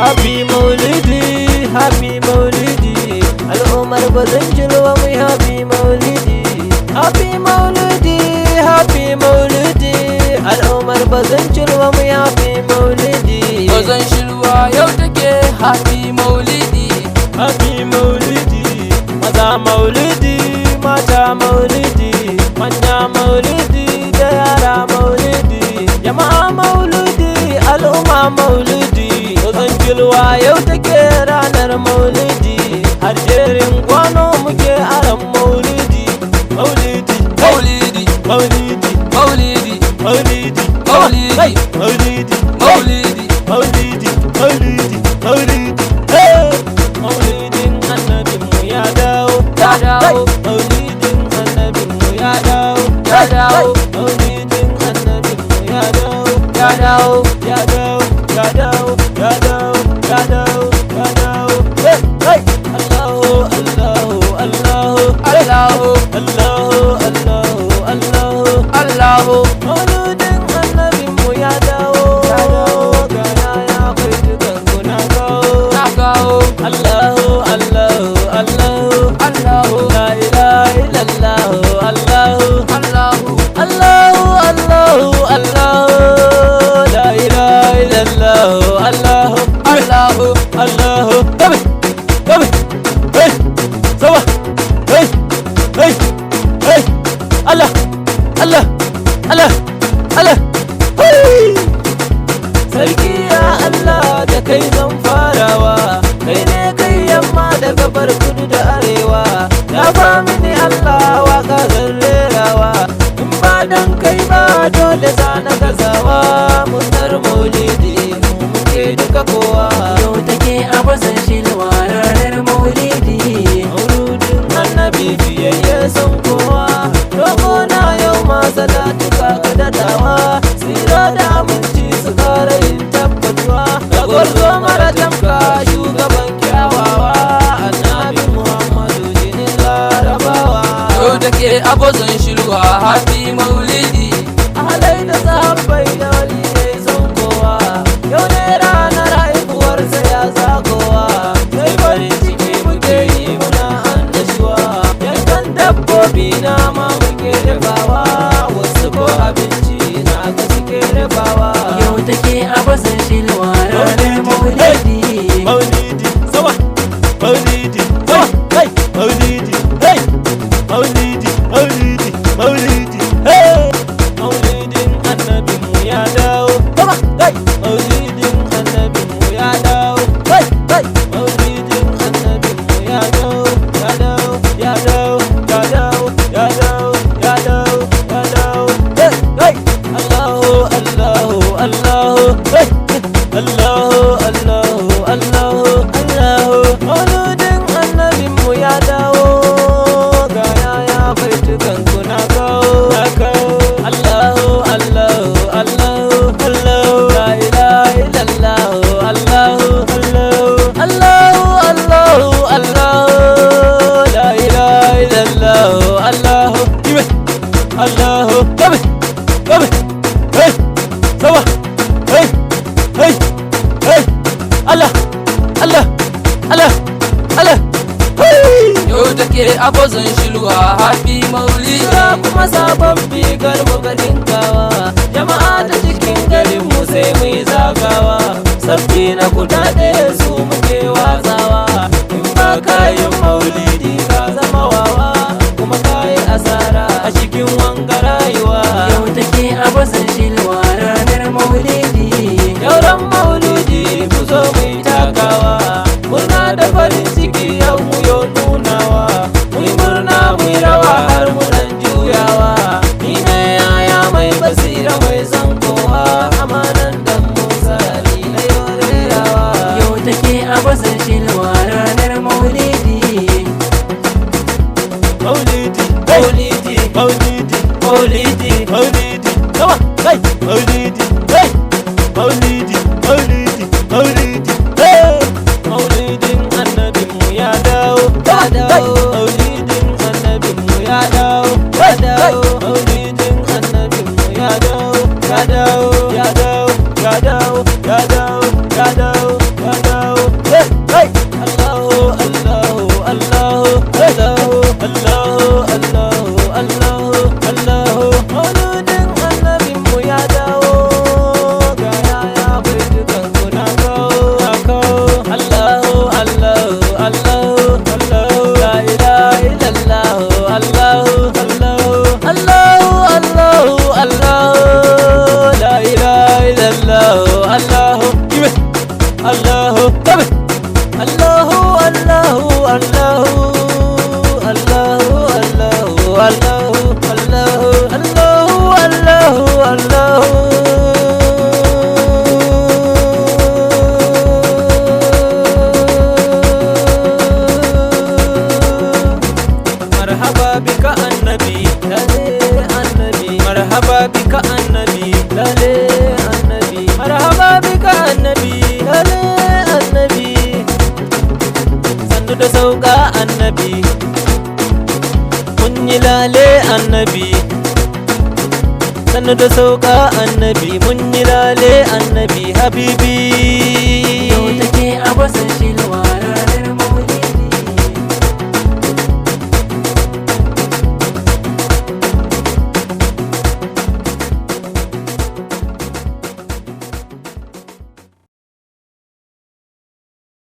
happy maulidi, happy maulidi. Al'ummar bazan jirwa mai happy maulidi, happy maulidi, happy maulidi. Al'ummar bazan jirwa mai happy maulidi. Bazan shirwa yau take happy maulidi, happy maulidi. Maza maulidi, mata maulidi, manya maulidi da yara maulidi, jama'a maulidi, al'umma maulidi. Bazan jirwa yau take ranar maulidi, har jerin kwano muke aran maulidi. Maulidi, maulidi, maulidi, maulidi, maulidi, maulidi, maulidi, maulidi, maulidi, maulidi, maulidi. Hey! Maulidin annabinmu ya dawo, ya dawo, maulidin annabinmu ya dawo, ya dawo, maulidin annabinmu ya dawo, ya dawo, ya dawo, ya dawo, ya dawo, ya dawo, ya dawo. Hey! Hey! Allahu, Allahu, Allahu, Allahu, Allahu, Allahu, Allahu. Allahu, Mauludin annabinmu ya dawo, gana ya kai dukan kuna kawo. na kawo, Allahu, Allahu, Allahu, Allahu, la ilaha illallah. Allahu, Allahu, Allahu, Allahu, Allahu, la ilaha illallah. Allahu, Allahu, Allahu, come, come, hey, sawa, hey, hey, hey, Allah, Allah, Allah, Allah, hey. Sarki ya Allah da kai zan farawa, kai ne kai yamma da gabar kudu da arewa. Ya ba mini Allah waka zan rerawa, in ba dan kai ba dole za na gazawa. Munar maulidi mu muke duka kowa, Yau take a bazan shilwa ranar maulidi. mauludin annabi biyayye son kowa. Roƙo na yau ma salatuka ka dadawa, tsira da aminci su kara yin tabbatuwa. Ga gwarzo mara tamka shugaban kyawawa, annabi Muhammadu jinin larabawa. yau take abozan shirwa happy maulidi, Ahalai da sahabbai da waliyai son kowa, yau ne ranar haihuwarsa ya zagowa. Sai farin ciki muke yi muna annashuwa, yankan dabbobi na ma muke dafawa, wasu ko abinci na ga suke dafawa. Yau take a bazan shilwa ranar maulidi. Maulidi, sama, maulidi, sama, hey, maulidi, hey, maulidi, maulidi, maulidi, hey. Maulidin annabinmu ya dawo, sama, hey, maulidin annabinmu ya dawo, hey, hey, maulidin annabinmu ya dawo, ya dawo, ya dawo, ya dawo, ya dawo, ya dawo, ya dawo, hey, hey. Allahu, Allahu, Allahu, hey, Allahu, Allahu, Allahu, Allahu. Mauludin annabinmu ya dawo, gana ya kai dukan kuna kawo, na kawo. Allahu, Allahu, Allahu, Allahu, la ilaha illallah. Allahu, Allahu, Allahu, Allahu, Allahu, la ilaha illallah. Allahu, give it. Allahu, come it, come it, hey, sawa, hey, hey, hey, Allah, Allah, Allah, Allah, hey. yau take abozan shirwa happy maulidi, Kira kuma sabon bigar mu ga dinkawa, jama'a ta cikin garin mu sai mu yi zagawa, sabbi na kudade su muke watsawa. In ba kayan maulidi ka zama wawa, kuma kayi asara a cikin wanga rayuwa. Yau take a bazan shilwa ranar maulidi. Yauran maulidi ku zo mu yi takawa, murna da farin ciki yau mu yo nunawa. Mu yi murna mu yi rawa har mu dan juyawa. Ni ne yaya mai basira mai son kowa, amanan dan Musa Ali na yau rerawa. Yau take a bazan shilwa ranar maulidi. Maulidi, maulidi, maulidi, maulidi, maulidi, come on, hey, maulidi, hey, maulidi, maulidi, maulidi, hey. Maulidin annabinmu ya dawo, ya dawo. Maulidin annabinmu ya dawo, ya dawo. Maulidin annabinmu ya dawo, ya dawo, ya dawo, ya dawo, ya dawo, ya dawo, ya dawo. sauka annabi, mun yi lale annabi. Sannu da sauka annabi, mun yi lale annabi habibi.